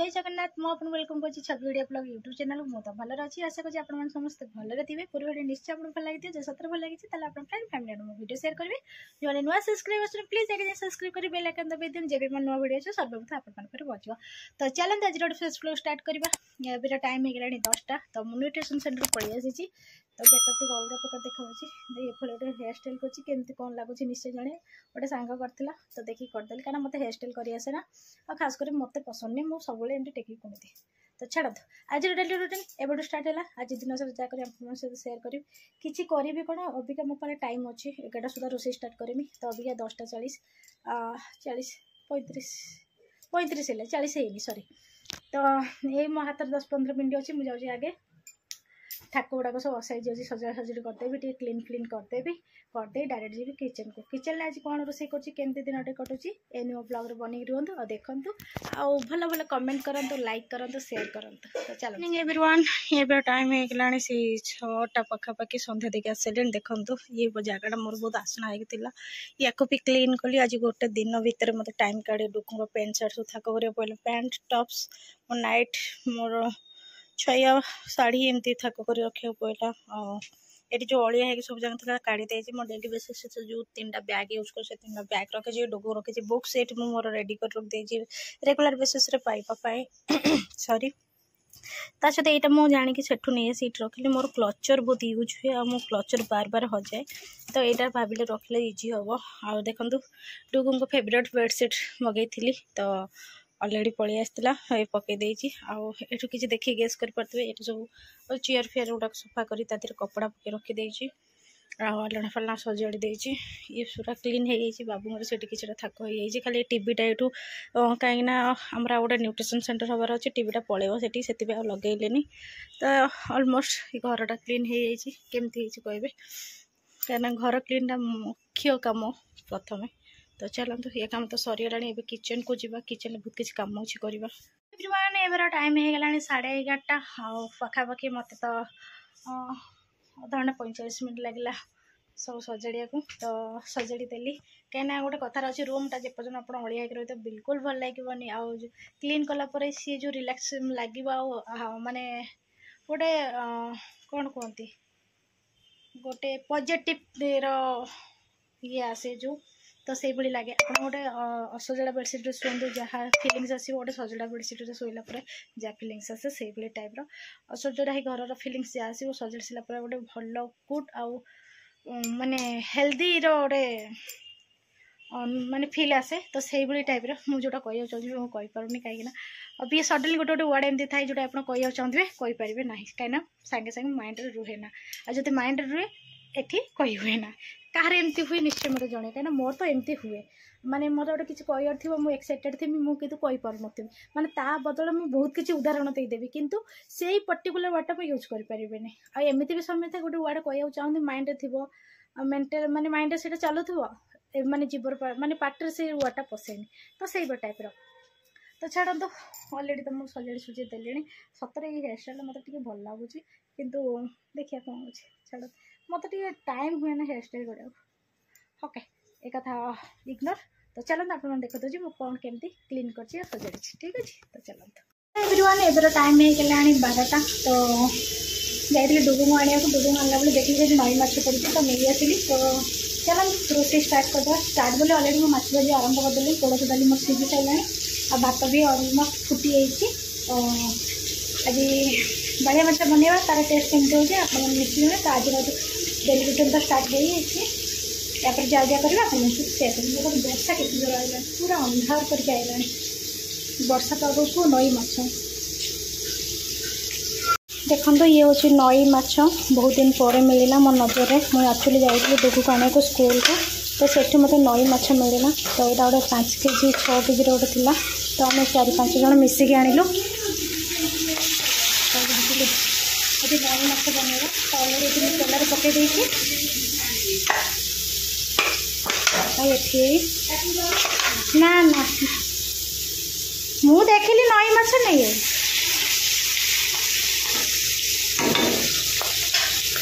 जय जगन्नाथ मु आपन वेलकम करछि छवि वीडियो ब्लॉग यूट्यूब चैनल मु तो भलो अछि आशा करछि आपन मन समस्त भलो थिबे पूरा वीडियो निश्चय आपन भल लागिते जे सत्र भल लागिछि ताले आपन फ्रेंड फैमिली में वीडियो शेयर करबे जोने नुवा सब्सक्राइबर्स प्लीज आगे सब्सक्राइब करी बेल आइकन दबाइ देम जेबे मन नुवा वीडियो छ सर्वप्रथम आपन मन पर पहुंचबो। तो चलन आज फेस ब्लॉग स्टार्ट करबा। एबेरा टाइम हे गेलानी 10टा तो मु न्यूट्रिशन सेंटर पळि आसीछि तो गेटअप टिक अलग प्रकार देखाउछि दे एफले गोटे हेयर स्टाइल करछि केमति कोन लागुछि निश्चय जणे गोटे सांग करथिला तो देखि कर देल कारण मते हेयर स्टाइल करि आसे ना और खास कर मते पसंद नहीं मु सबले एंटी टेकी कोनथि। तो छाड़ आज डेली रूटीन एबडू स्टार्ट है आज दिन सारा जा कर आपन से शेयर करी किछि करिबी कोन अबिका मो पारे टाइम अछि 11टा सुधा रोसे स्टार्ट करमी तो अबिका 10:40 40 35 ले 40 हेनी सॉरी तो ये मो हाथ 10-15 मिनट अच्छी मुझे जाऊँ आगे ठाकुर गुड़ाक सब असाइज अच्छी सजा सजी करदेवी टे क्लीन क्लीन करदेवी करदे डायरेक्ट जी किचन को किचन में आज कौन रोसे करती दिन कटुची ए नुआ ब्लॉग बन रुहतु और देखु आउ भल भल कमेंट करूँ लाइक करूँ शेयर करूँ। तो चलो एवरीवन ये टाइम हो गला 6टा पखापाखि सन्ध्या देखिए आसले देखु ये जगह मोर बहुत आसना होता या भी क्लीन कली आज गोटे दिन भितर मत टाइम काढ़े डुक पैंट सार्ट सब थाक कर पैंट टॉप्स मोर नाइट मोर छया शाढ़ी एमती थाक कर रखा पड़ा ये जो अलिया है सब जगह काढ़ी देती मो डेली बेसिस जो 3टा बैग यूज कर 3टा बैग रखी डोग रखी बुक सेट मोर रेडी कर रख देती रेगुलर बेसिस पाइबाई सॉरी ता सहित यहाँ मुझे जाणी सेठू नहीं सीट रखिली मोर क्लचर बहुत यूज हुए आ मो क्लचर बार बार हजाए तो यहाँ भाविले रखिले इजी हम आ देखो डुगु को फेवरेट बेडसीट मगई तो अलरेडी पलि आसला पकई देती आउ किसी देखिए गेस करें ये सब चेयर फेयर गुड़ा सफा कर कपड़ा पके रखीदे आलना फालना सजाड़ी देती ये पूरा क्लीन हो जाए बाबू से किसी थाक हो खाली टीवीटा यू कहीं आमर गोटे न्यूट्रिशन सेंटर हबार अच्छे टीवीटा पलैब से लगेले तो ऑलमोस्ट घरटा क्लीन हो जाए केमती कहे कहीं घर क्लीनटा मुख्य काम प्रथम। तो चलते ये काम तो सरीगला किचन को जीवा किचन बहुत किसी कम अच्छी करवा एवं टाइम हो गला 11:30 पाखापाखि मत तो अधा घंटा 45 मिनट लगे सब सजाड़ा को तो सजाड़ी देली कहीं गोटे कथार अच्छे रूमटा जेपर्यंत आप अलिया रही तो बिल्कुल भल लगे आउ क्लीन कलापर सी जो रिलैक्स लगे माने गोटे कौन कहती गोटे पॉजिटिव ये आसे जो तो से भाई लगे आप गोटे असजड़ा बेडसीट शुंतु जहाँ फिलिंग्स आसो गोटे सजड़ा बेडसीट शोला जहाँ फिलिंग्स आसे से भाई टाइप्र असजड़ा ही घर फिलिंग्स जहाँ आसो सजड़ी सारा गोटे भल गुड आउ माने हेल्दी रोटे माने फील आसे तो से भाई टाइप्र मुझे कह चाहिए मुझे कहीपरूनी कहीं अब ये सडनली गोटे गोटे वर्ड एमती थाए जोटा आप कह चाहते कहींपारे ना कहीं सागे सागे माइंड रुहे ना आ जो माइंड रुहे एठी कही हुए ना कहार एमती हुए निश्चय मत जड़े कहीं मोर तो एमती हुए माने मत गोटे किसी कहर थी मुझे एक्साइटेड थी मुझे कहीपर नी माने ता बदल मुझे बहुत किसी उदाहरण देदेवी किंतु से पर्टिकुलर वर्डटा मुझे यूज करें आमती भी समय गोटे वर्ड कह चाहते माइंड थी मेंटल माने माइंड से चलुव माने जीवर माने पार्टर से वर्डटा पशेनि तो से टाइप्र तो छाड़ तो अलरेडी तो मुझे सजाड़ी सुझे देले सतरे ये हेयर स्टाइल मतलब भल लगुच किंतु देखिए कौन अच्छे छाड़ मत टाइम हुए ना हेयर स्टाइल करा ओके एक कथा इग्नोर। तो चलते आप देखते जी मुझे कौन केमती क्लीन कर सजाड़ी ठीक अच्छे। तो चलते एवरीवन एबर टाइम हो गला 12टा तो जाइए डुगुम आने डुगुम आनला बेले देखिए नई माछ पड़ी तो नहीं आसली तो चल रोषे स्टार्ट करदे स्टार्ट बोले अलरेडी मैं माछ भाजी आरंभ करदेली कोड़ो दाली मोर सीझी सारा आ भात भी अलमोस्ट फुटी जाइए तो आज बढ़िया माछ बनवा तार टेस्ट केमती होगी आप मिसिए तो आज डेली रूटीन तो स्टार्ट हो जापर जा जा कर शेयर कर वर्षा के जोर आईला पूरा अंधार करके आईला वर्षा पाग को नई माछ देखो ये हूँ नई माछ बहुत दिन पर मिलला मो नजर में मुझे एक्चुअली जाइए डुगु को आने को स्कूल को तो सेठी मत नई माछ मिलला तो यहाँ गोटे 5 केजी 6 केजी गोटे था तो आम 4-5 जन मिसिकी आणिलु अभी नई माछ बनवा तो अलरेडी तेल पकई देती ना ना मु देखिली नई माछ नहीं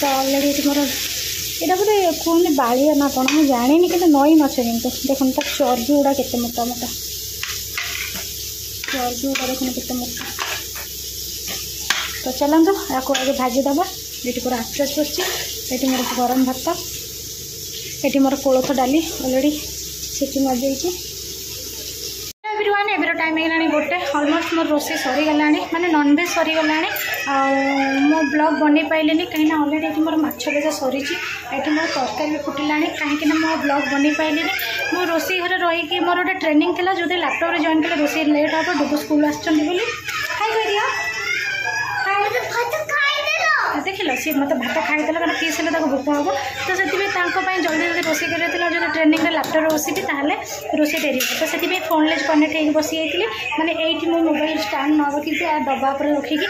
तो अलरेडी मोर यहाँ बोले कहते बाड़िया ना कौन मुझे जानी कि नई माछ कितु देखो चर्बी गुड़ा केते मोटा मोटा चर्बी गुड़ा देखने कितने मोटा। तो चलते या आगे भाजीदबा। ये पूरा आफ्रेस बस मोर गरम भात, ये मोर कोलथ डाली अलरेडी सीटी मार जाइए। एवरीवन एबर टाइम है गोटे अलमोस्ट मोर रोसे सरीगला माने नॉनवेज सरीगला मो ब्लॉग बन पाइलिनी कहीं अलरेडी ये मोर माछ भजा सरी ये मोर तरकारी भी फुटिला कहीं मो ब्लॉग बन पाइलिनी। मो रोसे घर रही मोर गोटे ट्रेनिंग था जो लैपटॉप जॉइन कले रोसे लेट हम डुगु स्कूल आसुँच देख लो सी मत भात खाईदेला कहना पीस हेल्ले भोक हम तो से जल्दी जल्दी रोसे कर जो ट्रेनिंग लैपटॉप बसबी ताले रोसे डेरी तो से फोन लेज कनेक्ट हो बसी जाइए मैंने ये मो मोबाइल स्टैंड न रखिक डब्बा पर रखिकी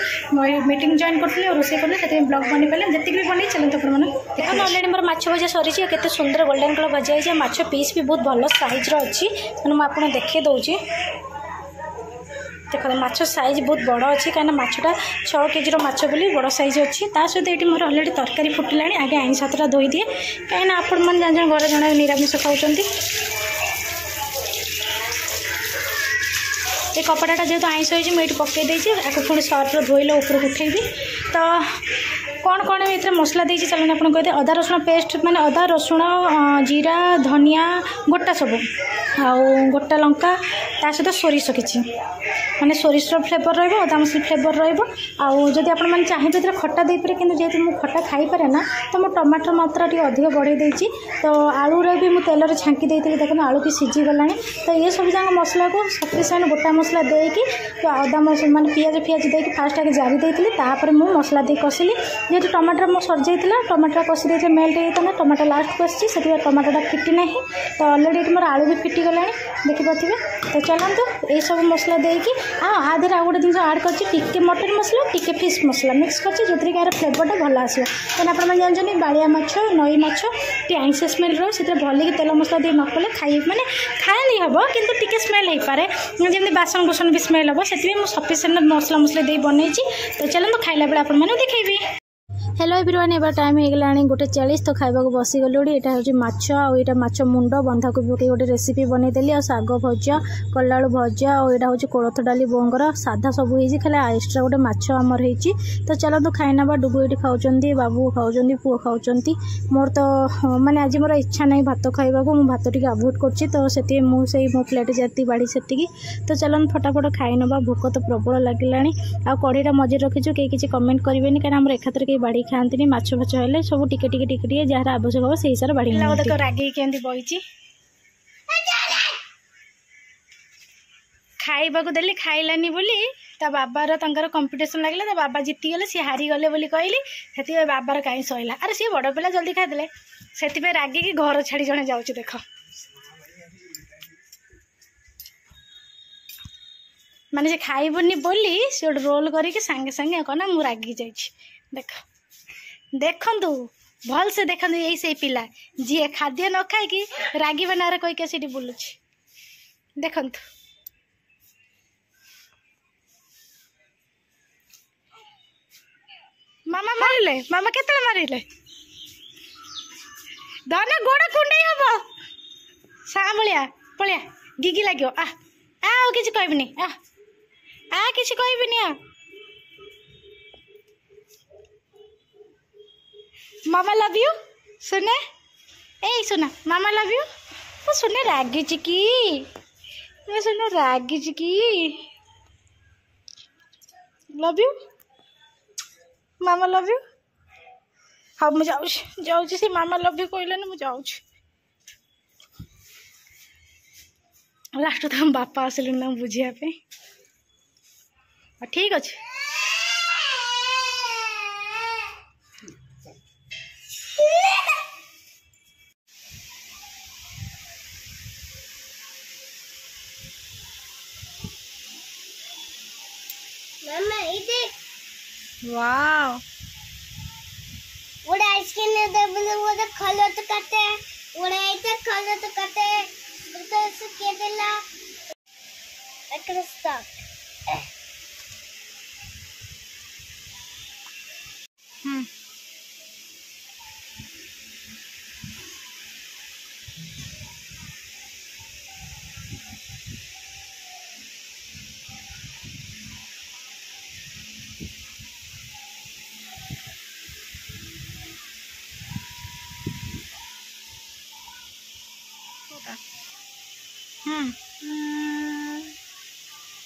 मीटिंग जॉइन करी और रोसे कले से ब्लॉग बन पारे जी भी बन चलते देखो अलरेडी मोर माछ भजा सरी केते सुंदर गोल्डन कलर भजा है माछ पीस भी बहुत भल साइज अच्छी मैंने मुझे देखे दूसरी देखो माछ साइज बहुत बड़ अच्छी कहीं माछटा 6 केजी माछ बोली बड़ साइज अच्छी सहित ये मोर अलरेडी तरकारी फुटिला आगे आईस हाथटा धोई दिए कहीं आपण मैंने जान घर जन निरामिष खाऊँ ये कपड़ाटा जेहतु आईस होती मुझे पकई पुणी सर्फ धोइले ऊपर उठेबी। तो कौन कौन ये मसला देती चलते आप कहते अदा रसुण पेस्ट माने अदा रसुण जीरा धनिया गोटा सब गोटा लंका ता सहित सोरिष किसी माने सोरिष फ्लेवर रहा अदा मसला फ्लेवर रही आप चाहिए खट्टा दे पारे कि जेहतु मुझे खट्टा खाई पारे ना तो मो टमाटर मात्रा टी अधिक बढ़े देती तो आलू भी मुझे तेल छांकी देती देखो आलू भी सीझी गला तो ये सब जगह मसला को सफिसीयंट गोटा मसला देकी तो अदा मसला माने पियाज फियाज देकी फास्ट आगे जारी देती तापर मुझे मसला दे कसली जेहतु टमाटर मो सर जाइए टमाटर कषि देते मेल्ट होता टमाटर लास्ट को आसी से टमाटोटा फिटी ना तो अलरेडी मोर आलू भी फिटी गला देखिपे। तो चलते ये सब मसला देकी आधे आ गोटे जिन आड कर मटन मसला टी फिश मसला मिक्स कर जो यार फ्लेवरटा भल आसो कहीं आप जानते बाड़िया माछ नई माछ टी आइंस स्मेल रही से भल तेल मसला दे नकले खाई माने खाए नहीं हम कि टी स्मेल हो पारे जमी बासन बुसन भी स्मेल हम से सफिसीयंट मसला मसला दे बनई। तो चलते खाइला बेले आप देखेबी। हेलो एवरीवन एबार टाइम हो गला 1:40 तो खाइबा को बसी गलु यहाँ हूँ माछ आईटा माछ मुंड बंधाकोबी पकई गोटे रेसिपी बनईदेली आ शाग भजा कलाड़ू भजा और यहाँ हूँ कोलथ डाली बोंगर साधा सब हो खाली एक्सट्रा गोटे माछ आमर हो। तो चलते खाई ना डुगु ये खाऊँ बाबू खाऊँ पुओ खाऊँ मोर तो माने आज मोर इच्छा नहीं भात खाइबा को भात टी अवॉइड कर तो से मुझे मो प्लेट जाती बाड़ी से तो चलते फटाफट खाई ना भोक तो प्रबल लगे आ कढ़ीटा मजे रखीचु कहीं किसी कमेंट करेंगे कहीं एकाथर कहीं बाड़ी खाती माछ फाछ हेल्ले सब टिके टिके टिके टिके जहाँ आवश्यक हम से हिसाब से बाड़ी देख रागे केमती बही खाइबा को देली खाइलानी बोली ता बाबार तंकर कंपटीशन लगे तो बाबा जीती गले सी हारी गले बोली कहली से बाबार कहीं सैला अरे सी बड़ पिला जल्दी खाईदे से रागिकी घर छाड़ी जड़े जाऊँ देख माने से खाइबनी बोली से रोल करके सांगे सांगे कहना मु रागी जाइए देख देखु भल से देखु यही से पिला जी खाद्य न खाई रागी बनार कहीकि सीटी बुलूँ देखु मामा मारिले मामा केतले मारिले दाना गोड़ कुंडे हम सामलिया पलिया गिगी लगे आ किसी कहबिनी आ किसी कहबिनी आ मामा लव यू सुने ए सुना मामा लव यू वो सुने रागी की मैं सुने रागी की love you mama love you हाँ मुझे जाऊँ से मामा लव यू कहले ना मुझे जाऊँ लास्ट तो हम बापा आसलु ना बुझापी ठीक अच्छे वाओ वो आइसक्रीम ने दे बोले वो तो खलो तो करते वो ऐसे खलो तो करते तो ऐसे के देला एकरा stock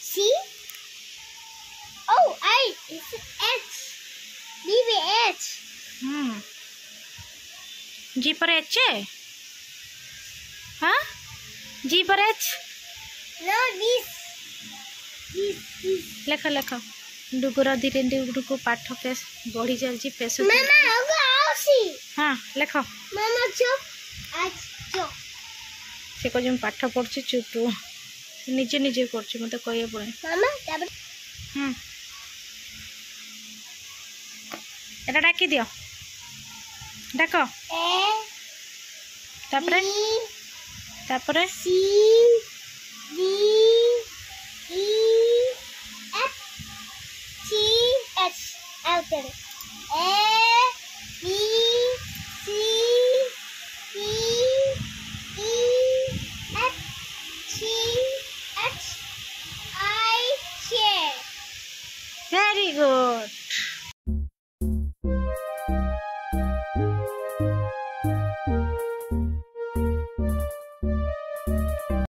C. Oh, I. It's H. Leave H. जी पर एच है। हाँ जी पर एच। No, this. लेख लेख डुगुर धीरे डुगु पाठ पे बढ़ी जाए पेश। Mama, I'll go C. हाँ लेख। Mama, chop. H. Chop. से कह पाठ पढ़ी चुप निजे निजे कर मत कह पड़े। Mama, double. एटा डाकी दियो डाक A. तापरे B. तापरे C. D. E. F. G. H. Out there.